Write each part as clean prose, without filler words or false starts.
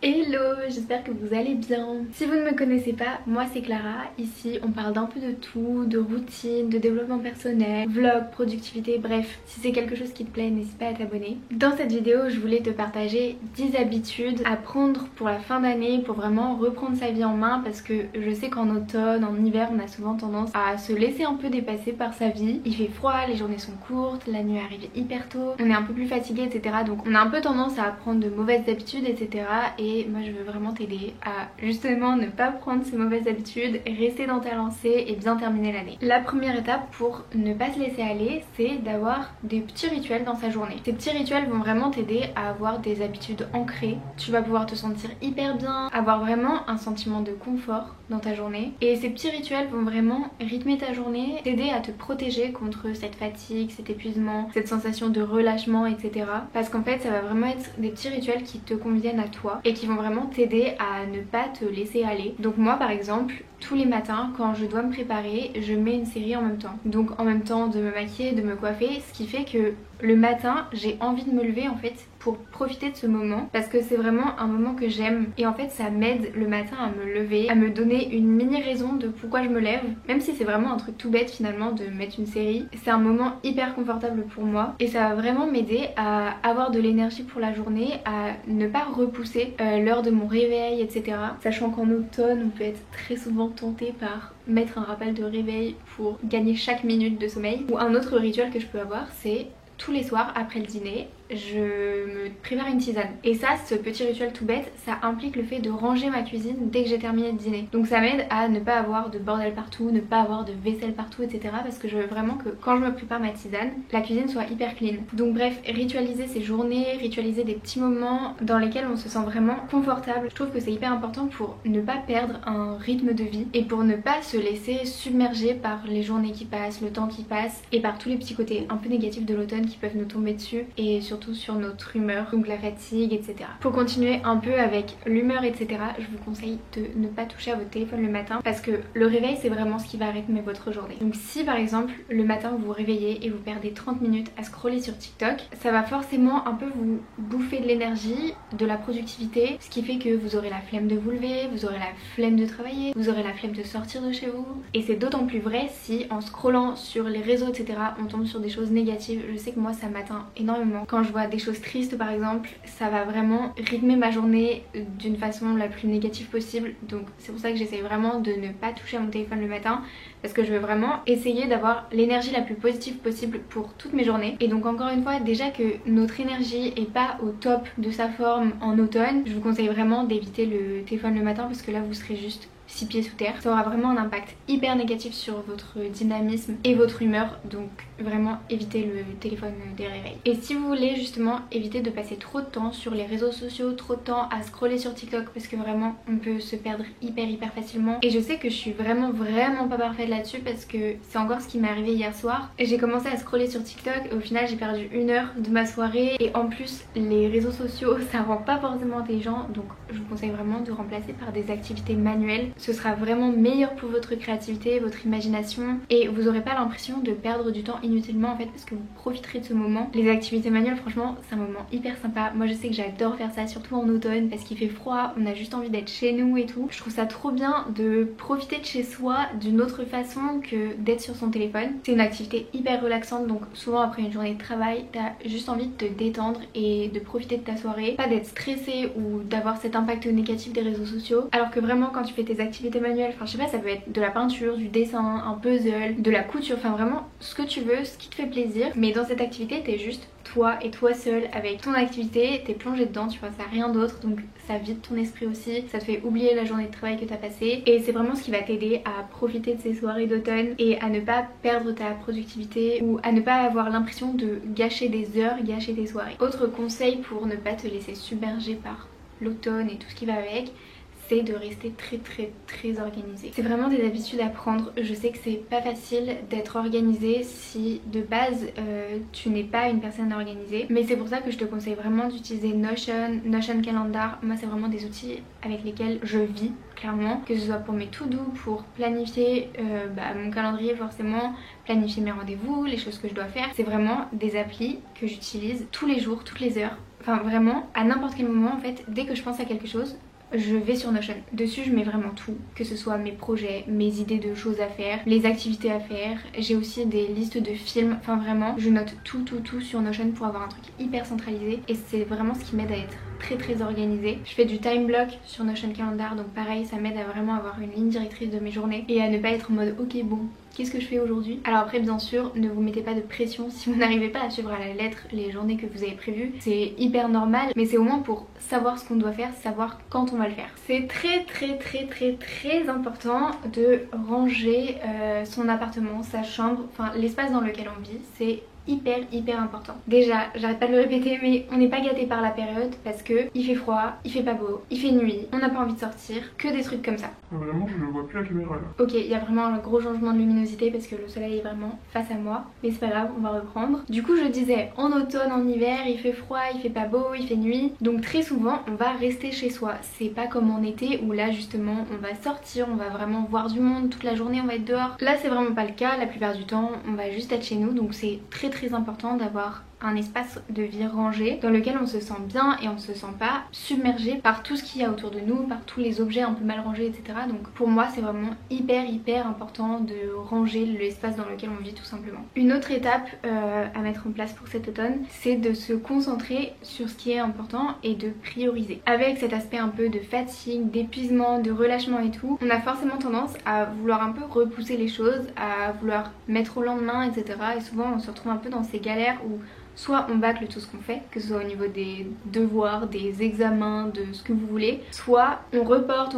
Hello, j'espère que vous allez bien. Si vous ne me connaissez pas, moi c'est Clara. Ici on parle d'un peu de tout, de routine, de développement personnel, vlog, productivité, bref, si c'est quelque chose qui te plaît, n'hésite pas à t'abonner. Dans cette vidéo, je voulais te partager 10 habitudes à prendre pour la fin d'année, pour vraiment reprendre sa vie en main, parce que je sais qu'en automne, en hiver, on a souvent tendance à se laisser un peu dépasser par sa vie. Il fait froid, les journées sont courtes, la nuit arrive hyper tôt, on est un peu plus fatigué, etc. Donc on a un peu tendance à prendre de mauvaises habitudes, etc. Et moi je veux vraiment t'aider à justement ne pas prendre ces mauvaises habitudes, rester dans ta lancée et bien terminer l'année. La première étape pour ne pas se laisser aller, c'est d'avoir des petits rituels dans sa journée. Ces petits rituels vont vraiment t'aider à avoir des habitudes ancrées. Tu vas pouvoir te sentir hyper bien, avoir vraiment un sentiment de confort dans ta journée. Et ces petits rituels vont vraiment rythmer ta journée, t'aider à te protéger contre cette fatigue, cet épuisement, cette sensation de relâchement, etc. Parce qu'en fait ça va vraiment être des petits rituels qui te conviennent à toi et qui vont vraiment t'aider à ne pas te laisser aller. Donc moi par exemple, tous les matins quand je dois me préparer, je mets une série en même temps. Donc en même temps de me maquiller, de me coiffer, ce qui fait que le matin j'ai envie de me lever en fait pour profiter de ce moment parce que c'est vraiment un moment que j'aime et en fait ça m'aide le matin à me lever, à me donner une mini raison de pourquoi je me lève, même si c'est vraiment un truc tout bête finalement de mettre une série. C'est un moment hyper confortable pour moi et ça va vraiment m'aider à avoir de l'énergie pour la journée, à ne pas repousser l'heure de mon réveil, etc. Sachant qu'en automne on peut être très souvent tenté par mettre un rappel de réveil pour gagner chaque minute de sommeil. Ou un autre rituel que je peux avoir, c'est tous les soirs après le dîner, je me prépare une tisane. Et ça, ce petit rituel tout bête, ça implique le fait de ranger ma cuisine dès que j'ai terminé de dîner. Donc ça m'aide à ne pas avoir de bordel partout, ne pas avoir de vaisselle partout, etc. Parce que je veux vraiment que quand je me prépare ma tisane, la cuisine soit hyper clean. Donc bref, ritualiser ces journées, ritualiser des petits moments dans lesquels on se sent vraiment confortable. Je trouve que c'est hyper important pour ne pas perdre un rythme de vie et pour ne pas se laisser submerger par les journées qui passent, le temps qui passe et par tous les petits côtés un peu négatifs de l'automne qui peuvent nous tomber dessus et surtout sur notre humeur, donc la fatigue, etc. Pour continuer un peu avec l'humeur, etc., je vous conseille de ne pas toucher à votre téléphone le matin parce que le réveil c'est vraiment ce qui va rythmer votre journée. Donc si par exemple le matin vous vous réveillez et vous perdez 30 minutes à scroller sur TikTok, ça va forcément un peu vous bouffer de l'énergie, de la productivité, ce qui fait que vous aurez la flemme de vous lever, vous aurez la flemme de travailler, vous aurez la flemme de sortir de chez vous. Et c'est d'autant plus vrai si en scrollant sur les réseaux, etc., on tombe sur des choses négatives. Je sais que moi ça m'atteint énormément. Quand je vois des choses tristes par exemple, ça va vraiment rythmer ma journée d'une façon la plus négative possible. Donc c'est pour ça que j'essaie vraiment de ne pas toucher à mon téléphone le matin parce que je veux vraiment essayer d'avoir l'énergie la plus positive possible pour toutes mes journées. Et donc encore une fois, déjà que notre énergie est pas au top de sa forme en automne, je vous conseille vraiment d'éviter le téléphone le matin parce que là vous serez juste 6 pieds sous terre. Ça aura vraiment un impact hyper négatif sur votre dynamisme et votre humeur, donc vraiment évitez le téléphone des réveils. Et si vous voulez justement éviter de passer trop de temps sur les réseaux sociaux, trop de temps à scroller sur TikTok parce que vraiment on peut se perdre hyper facilement. Et je sais que je suis vraiment pas parfaite là-dessus parce que c'est encore ce qui m'est arrivé hier soir. J'ai commencé à scroller sur TikTok et au final j'ai perdu 1 heure de ma soirée et en plus les réseaux sociaux ça rend pas forcément intelligent, donc je vous conseille vraiment de remplacer par des activités manuelles. Ce sera vraiment meilleur pour votre créativité, votre imagination et vous aurez pas l'impression de perdre du temps inutilement en fait parce que vous profiterez de ce moment. Les activités manuelles franchement c'est un moment hyper sympa. Moi je sais que j'adore faire ça surtout en automne parce qu'il fait froid, on a juste envie d'être chez nous et tout. Je trouve ça trop bien de profiter de chez soi d'une autre façon que d'être sur son téléphone. C'est une activité hyper relaxante donc souvent après une journée de travail t'as juste envie de te détendre et de profiter de ta soirée, pas d'être stressé ou d'avoir cet impact négatif des réseaux sociaux. Alors que vraiment quand tu fais tes activités manuelles, enfin je sais pas, ça peut être de la peinture, du dessin, un puzzle, de la couture, enfin vraiment ce que tu veux, ce qui te fait plaisir. Mais dans cette activité t'es juste toi et toi seul avec ton activité, t'es plongé dedans, tu penses à rien d'autre, donc ça vide ton esprit aussi, ça te fait oublier la journée de travail que t'as passée et c'est vraiment ce qui va t'aider à profiter de ces soirées d'automne et à ne pas perdre ta productivité ou à ne pas avoir l'impression de gâcher des heures, gâcher tes soirées. Autre conseil pour ne pas te laisser submerger par l'automne et tout ce qui va avec, c'est de rester très organisé. C'est vraiment des habitudes à prendre. Je sais que c'est pas facile d'être organisé si de base tu n'es pas une personne organisée, mais c'est pour ça que je te conseille vraiment d'utiliser Notion, Notion Calendar. Moi c'est vraiment des outils avec lesquels je vis clairement, que ce soit pour mes to-do, pour planifier mon calendrier forcément, planifier mes rendez-vous, les choses que je dois faire. C'est vraiment des applis que j'utilise tous les jours, toutes les heures. enfin vraiment à n'importe quel moment en fait, dès que je pense à quelque chose, je vais sur Notion. Dessus je mets vraiment tout, que ce soit mes projets, mes idées de choses à faire, les activités à faire. J'ai aussi des listes de films, enfin vraiment je note tout sur Notion pour avoir un truc hyper centralisé et c'est vraiment ce qui m'aide à être très organisée. Je fais du time block sur Notion Calendar, donc pareil ça m'aide à vraiment avoir une ligne directrice de mes journées et à ne pas être en mode ok bon qu'est-ce que je fais aujourd'hui. Alors après bien sûr ne vous mettez pas de pression si vous n'arrivez pas à suivre à la lettre les journées que vous avez prévues, c'est hyper normal mais c'est au moins pour savoir ce qu'on doit faire, savoir quand on va le faire. C'est très important de ranger son appartement, sa chambre, enfin l'espace dans lequel on vit, c'est hyper important. Déjà, j'arrête pas de le répéter mais on n'est pas gâté par la période parce que il fait froid, il fait pas beau, il fait nuit, on n'a pas envie de sortir, que des trucs comme ça. Vraiment je ne vois plus la caméra là. Ok, il y a vraiment un gros changement de luminosité parce que le soleil est vraiment face à moi, mais c'est pas grave, on va reprendre. Du coup je disais, en automne, en hiver, il fait froid, il fait pas beau, il fait nuit, donc très souvent on va rester chez soi. C'est pas comme en été où là justement on va sortir, on va vraiment voir du monde toute la journée, on va être dehors. Là c'est vraiment pas le cas, la plupart du temps on va juste être chez nous, donc c'est très important d'avoir un espace de vie rangé dans lequel on se sent bien et on se sent pas submergé par tout ce qu'il y a autour de nous, par tous les objets un peu mal rangés etc. Donc pour moi c'est vraiment hyper important de ranger l'espace dans lequel on vit tout simplement. Une autre étape à mettre en place pour cet automne, c'est de se concentrer sur ce qui est important et de prioriser. Avec cet aspect un peu de fatigue, d'épuisement, de relâchement et tout, on a forcément tendance à vouloir un peu repousser les choses, à vouloir mettre au lendemain etc. Et souvent on se retrouve un peu dans ces galères où soit on bâcle tout ce qu'on fait, que ce soit au niveau des devoirs, des examens, de ce que vous voulez, soit on reporte,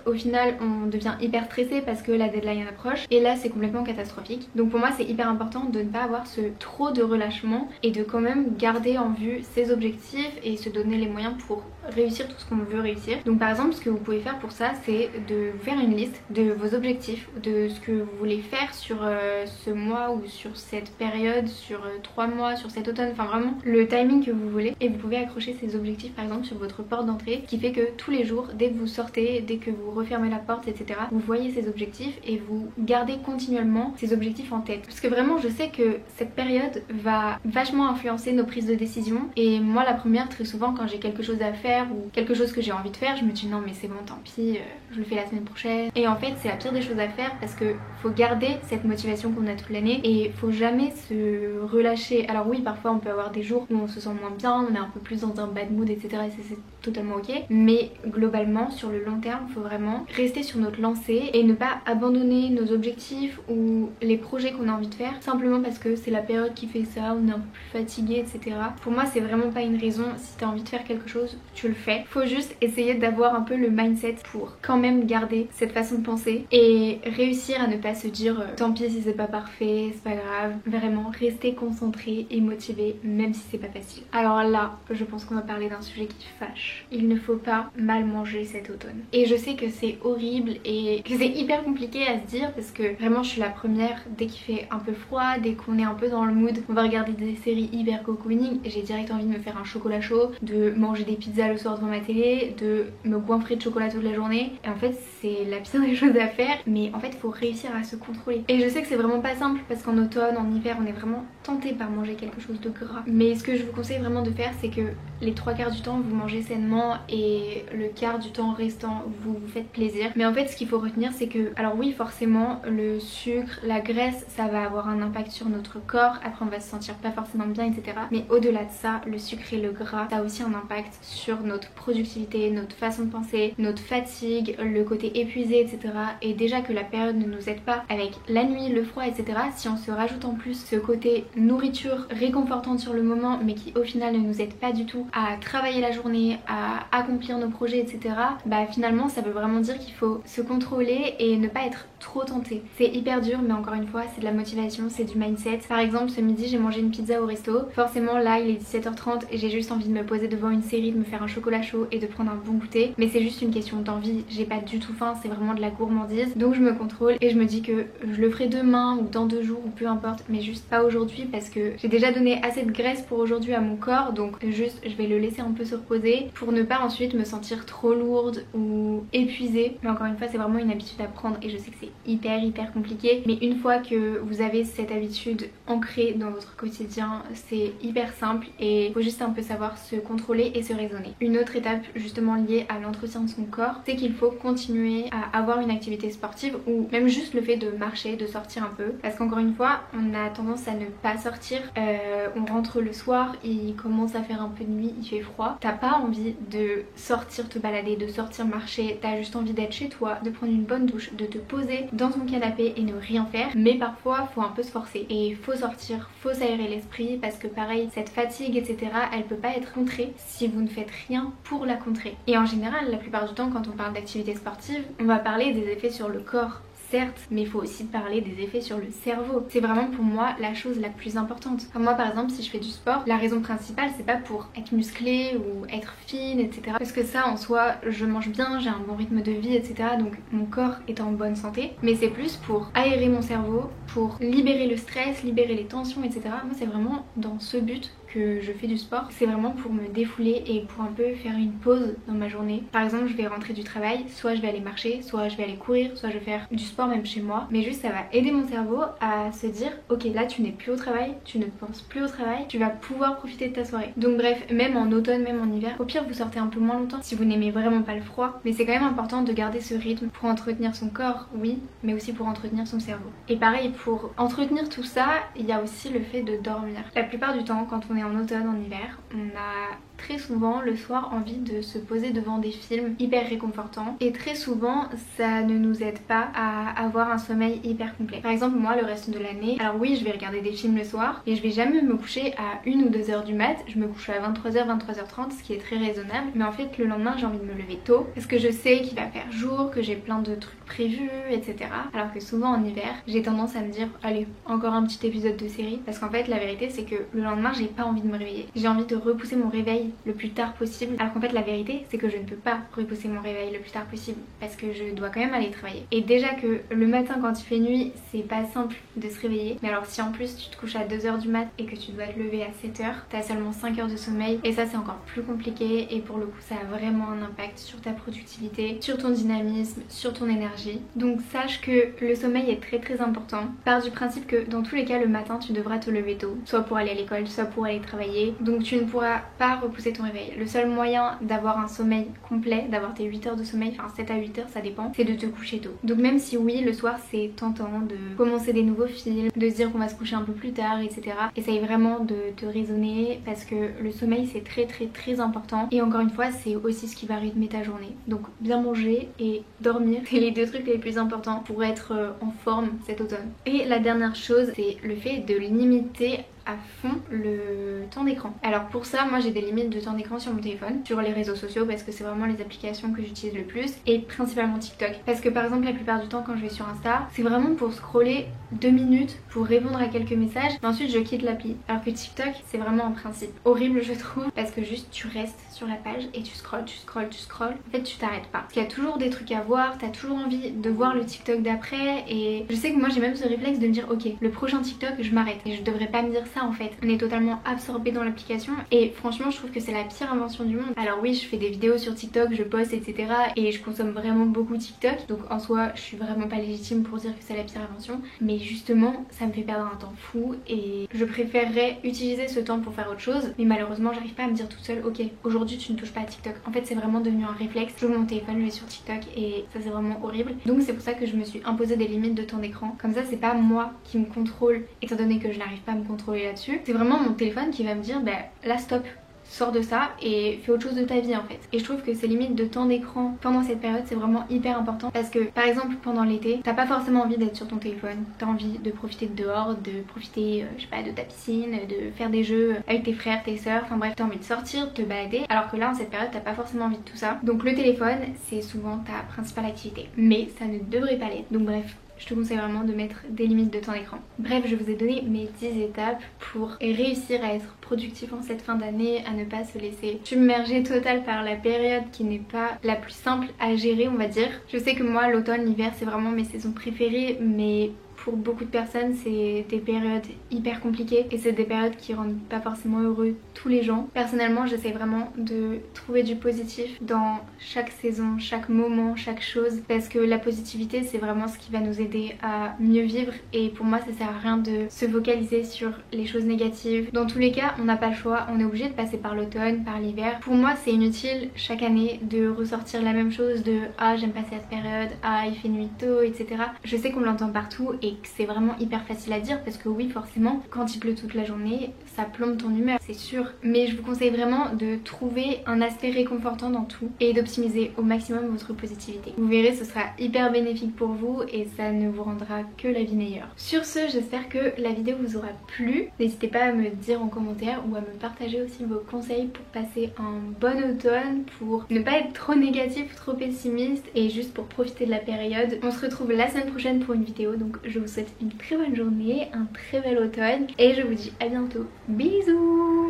au final on devient hyper stressé parce que la deadline approche et là c'est complètement catastrophique. Donc pour moi c'est hyper important de ne pas avoir ce trop de relâchement et de quand même garder en vue ses objectifs et se donner les moyens pour réussir tout ce qu'on veut réussir. Donc par exemple ce que vous pouvez faire pour ça c'est de vous faire une liste de vos objectifs, de ce que vous voulez faire sur ce mois ou sur cette période, sur 3 mois, sur cet automne, enfin vraiment le timing que vous voulez et vous pouvez accrocher ces objectifs par exemple sur votre porte d'entrée, ce qui fait que tous les jours dès que vous sortez, dès que vous refermez la porte etc, vous voyez ces objectifs et vous gardez continuellement ces objectifs en tête parce que vraiment je sais que cette période va vachement influencer nos prises de décision et moi la première très souvent quand j'ai quelque chose à faire ou quelque chose que j'ai envie de faire je me dis non mais c'est bon tant pis je le fais la semaine prochaine et en fait c'est la pire des choses à faire parce que faut garder cette motivation qu'on a toute l'année et faut jamais se relâcher. Alors oui parfois on peut avoir des jours où on se sent moins bien, on est un peu plus dans un bad mood etc et c'est totalement ok mais globalement sur le long terme il faut vraiment rester sur notre lancée et ne pas abandonner nos objectifs ou les projets qu'on a envie de faire simplement parce que c'est la période qui fait ça, on est un peu plus fatigué etc. Pour moi c'est vraiment pas une raison, si t'as envie de faire quelque chose tu le fais, faut juste essayer d'avoir un peu le mindset pour quand même garder cette façon de penser et réussir à ne pas se dire tant pis si c'est pas parfait, c'est pas grave, vraiment rester concentré et motivé même si c'est pas facile. Alors là je pense qu'on va parler d'un sujet qui fâche, il ne faut pas mal manger cet automne et je sais que c'est horrible et que c'est hyper compliqué à se dire parce que vraiment je suis la première, dès qu'il fait un peu froid, dès qu'on est un peu dans le mood, on va regarder des séries hyper cocooning et j'ai direct envie de me faire un chocolat chaud, de manger des pizzas le soir devant ma télé, de me goinfrer de chocolat toute la journée et en fait c'est la pire des choses à faire mais en fait faut réussir à se contrôler et je sais que c'est vraiment pas simple parce qu'en automne, en hiver on est vraiment tenté par manger quelque chose de gras mais ce que je vous conseille vraiment de faire c'est que les 3/4 du temps vous mangez sainement et le quart du temps restant vous vous faites plaisir. Mais en fait ce qu'il faut retenir c'est que, alors oui forcément le sucre, la graisse ça va avoir un impact sur notre corps, après on va se sentir pas forcément bien etc. Mais au-delà de ça, le sucre et le gras ça a aussi un impact sur notre productivité, notre façon de penser, notre fatigue, le côté épuisé etc. Et déjà que la période ne nous aide pas avec la nuit, le froid etc. Si on se rajoute en plus ce côté nourriture réconfortante sur le moment mais qui au final ne nous aide pas du tout à travailler la journée, à accomplir nos projets etc. Bah finalement ça veut vraiment dire qu'il faut se contrôler et ne pas être trop tenté. C'est hyper dur mais encore une fois c'est de la motivation, c'est du mindset. Par exemple ce midi j'ai mangé une pizza au resto, forcément là il est 17h30 et j'ai juste envie de me poser devant une série, de me faire un chocolat chaud et de prendre un bon goûter mais c'est juste une question d'envie, j'ai pas du tout faim, c'est vraiment de la gourmandise donc je me contrôle et je me dis que je le ferai demain ou dans 2 jours ou peu importe mais juste pas aujourd'hui parce que j'ai déjà donné assez de graisse pour aujourd'hui à mon corps donc juste je vais le laisser un peu se reposer pour ne pas ensuite me sentir trop lourde ou épuisée. Mais encore une fois, c'est vraiment une habitude à prendre et je sais que c'est hyper compliqué. Mais une fois que vous avez cette habitude ancrée dans votre quotidien, c'est hyper simple et il faut juste un peu savoir se contrôler et se raisonner. Une autre étape justement liée à l'entretien de son corps, c'est qu'il faut continuer à avoir une activité sportive ou même juste le fait de marcher, de sortir un peu. Parce qu'encore une fois, on a tendance à ne pas sortir. On rentre le soir, il commence à faire un peu de nuit, il fait froid. T'as pas envie de sortir te balader, de sortir marcher, t'as juste envie d'être chez toi, de prendre une bonne douche, de te poser dans ton canapé et ne rien faire. Mais parfois, faut un peu se forcer et faut sortir, faut s'aérer l'esprit parce que pareil, cette fatigue, etc., elle peut pas être contrée si vous ne faites rien pour la contrer. Et en général, la plupart du temps, quand on parle d'activité sportive, on va parler des effets sur le corps. Certes, mais il faut aussi parler des effets sur le cerveau. C'est vraiment pour moi la chose la plus importante. Comme moi par exemple, si je fais du sport, la raison principale c'est pas pour être musclée ou être fine, etc. Parce que ça en soi, je mange bien, j'ai un bon rythme de vie, etc. Donc mon corps est en bonne santé. Mais c'est plus pour aérer mon cerveau, pour libérer le stress, libérer les tensions, etc. Moi c'est vraiment dans ce but que je fais du sport. C'est vraiment pour me défouler et pour un peu faire une pause dans ma journée. Par exemple, je vais rentrer du travail, soit je vais aller marcher, soit je vais aller courir, soit je vais faire du sport même chez moi. Mais juste ça va aider mon cerveau à se dire ok, là tu n'es plus au travail, tu ne penses plus au travail, tu vas pouvoir profiter de ta soirée. Donc bref, même en automne, même en hiver, au pire vous sortez un peu moins longtemps si vous n'aimez vraiment pas le froid. Mais c'est quand même important de garder ce rythme pour entretenir son corps, oui, mais aussi pour entretenir son cerveau. Et pareil, pour entretenir tout ça, il y a aussi le fait de dormir. La plupart du temps, quand on est en automne, en hiver, on a très souvent le soir envie de se poser devant des films hyper réconfortants et très souvent ça ne nous aide pas à avoir un sommeil hyper complet. Par exemple moi le reste de l'année, alors oui je vais regarder des films le soir et je vais jamais me coucher à 1 ou 2 heures du mat, je me couche à 23h, 23h30 ce qui est très raisonnable, mais en fait le lendemain j'ai envie de me lever tôt parce que je sais qu'il va faire jour, que j'ai plein de trucs prévus, etc. Alors que souvent en hiver j'ai tendance à me dire allez encore un petit épisode de série parce qu'en fait la vérité c'est que le lendemain j'ai pas envie de me réveiller, j'ai envie de repousser mon réveil le plus tard possible, alors qu'en fait la vérité c'est que je ne peux pas repousser mon réveil le plus tard possible parce que je dois quand même aller travailler. Et déjà que le matin quand il fait nuit c'est pas simple de se réveiller, mais alors si en plus tu te couches à 2h du mat et que tu dois te lever à 7h, t'as seulement 5 heures de sommeil et ça c'est encore plus compliqué et pour le coup ça a vraiment un impact sur ta productivité, sur ton dynamisme, sur ton énergie. Donc sache que le sommeil est très important. Pars du principe que dans tous les cas le matin tu devras te lever tôt, soit pour aller à l'école, soit pour aller travailler, donc tu ne pourras pas repousser ton réveil. Le seul moyen d'avoir un sommeil complet, d'avoir tes 8 heures de sommeil, enfin 7 à 8 heures ça dépend, c'est de te coucher tôt. Donc même si oui le soir c'est tentant de commencer des nouveaux films, de se dire qu'on va se coucher un peu plus tard, etc. Essaye vraiment de te raisonner parce que le sommeil c'est très important et encore une fois c'est aussi ce qui va rythmer ta journée. Donc bien manger et dormir, c'est les deux trucs les plus importants pour être en forme cet automne. Et la dernière chose c'est le fait de limiter à fond le temps d'écran. Alors pour ça moi j'ai des limites de temps d'écran sur mon téléphone, sur les réseaux sociaux parce que c'est vraiment les applications que j'utilise le plus et principalement TikTok parce que par exemple la plupart du temps quand je vais sur Insta c'est vraiment pour scroller 2 minutes pour répondre à quelques messages mais ensuite je quitte l'appli, alors que TikTok c'est vraiment un principe horrible je trouve parce que juste tu restes sur la page et tu scrolles, en fait tu t'arrêtes pas parce qu'il y a toujours des trucs à voir, t'as toujours envie de voir le TikTok d'après et je sais que moi j'ai même ce réflexe de me dire ok le prochain TikTok je m'arrête et je devrais pas me dire ça en fait. On est totalement absorbé dans l'application et franchement je trouve que c'est la pire invention du monde. Alors oui je fais des vidéos sur TikTok, je poste etc et je consomme vraiment beaucoup TikTok donc en soi je suis vraiment pas légitime pour dire que c'est la pire invention mais justement ça me fait perdre un temps fou et je préférerais utiliser ce temps pour faire autre chose mais malheureusement j'arrive pas à me dire toute seule ok aujourd'hui tu ne touches pas à TikTok. En fait c'est vraiment devenu un réflexe, je ouvre mon téléphone, je vais sur TikTok et ça c'est vraiment horrible. Donc c'est pour ça que je me suis imposé des limites de temps d'écran. Comme ça c'est pas moi qui me contrôle étant donné que je n'arrive pas à me contrôler là-dessus. C'est vraiment mon téléphone qui va me dire bah là stop, sors de ça et fais autre chose de ta vie en fait. Et je trouve que ces limites de temps d'écran pendant cette période c'est vraiment hyper important parce que par exemple pendant l'été t'as pas forcément envie d'être sur ton téléphone, t'as envie de profiter de dehors, de profiter je sais pas de ta piscine, de faire des jeux avec tes frères, tes sœurs, enfin bref t'as envie de sortir, de te balader alors que là en cette période t'as pas forcément envie de tout ça. Donc le téléphone c'est souvent ta principale activité mais ça ne devrait pas l'être. Donc bref je te conseille vraiment de mettre des limites de temps d'écran. Bref, je vous ai donné mes 10 étapes pour réussir à être productif en cette fin d'année, à ne pas se laisser submerger total par la période qui n'est pas la plus simple à gérer on va dire. Je sais que moi l'automne, l'hiver c'est vraiment mes saisons préférées mais pour beaucoup de personnes c'est des périodes hyper compliquées et c'est des périodes qui rendent pas forcément heureux tous les gens. Personnellement j'essaie vraiment de trouver du positif dans chaque saison, chaque moment, chaque chose, parce que la positivité c'est vraiment ce qui va nous aider à mieux vivre et pour moi ça sert à rien de se focaliser sur les choses négatives. Dans tous les cas on n'a pas le choix, on est obligé de passer par l'automne, par l'hiver. Pour moi c'est inutile chaque année de ressortir la même chose de ah j'aime pas cette période, ah il fait nuit tôt, etc. Je sais qu'on l'entend partout et que c'est vraiment hyper facile à dire parce que oui forcément quand il pleut toute la journée ça plombe ton humeur, c'est sûr, mais je vous conseille vraiment de trouver un aspect réconfortant dans tout et d'optimiser au maximum votre positivité. Vous verrez ce sera hyper bénéfique pour vous et ça ne vous rendra que la vie meilleure. Sur ce j'espère que la vidéo vous aura plu, n'hésitez pas à me dire en commentaire ou à me partager aussi vos conseils pour passer un bon automne, pour ne pas être trop négatif, trop pessimiste et juste pour profiter de la période. On se retrouve la semaine prochaine pour une vidéo, donc je vous souhaite une très bonne journée, un très bel automne et je vous dis à bientôt. Bisous.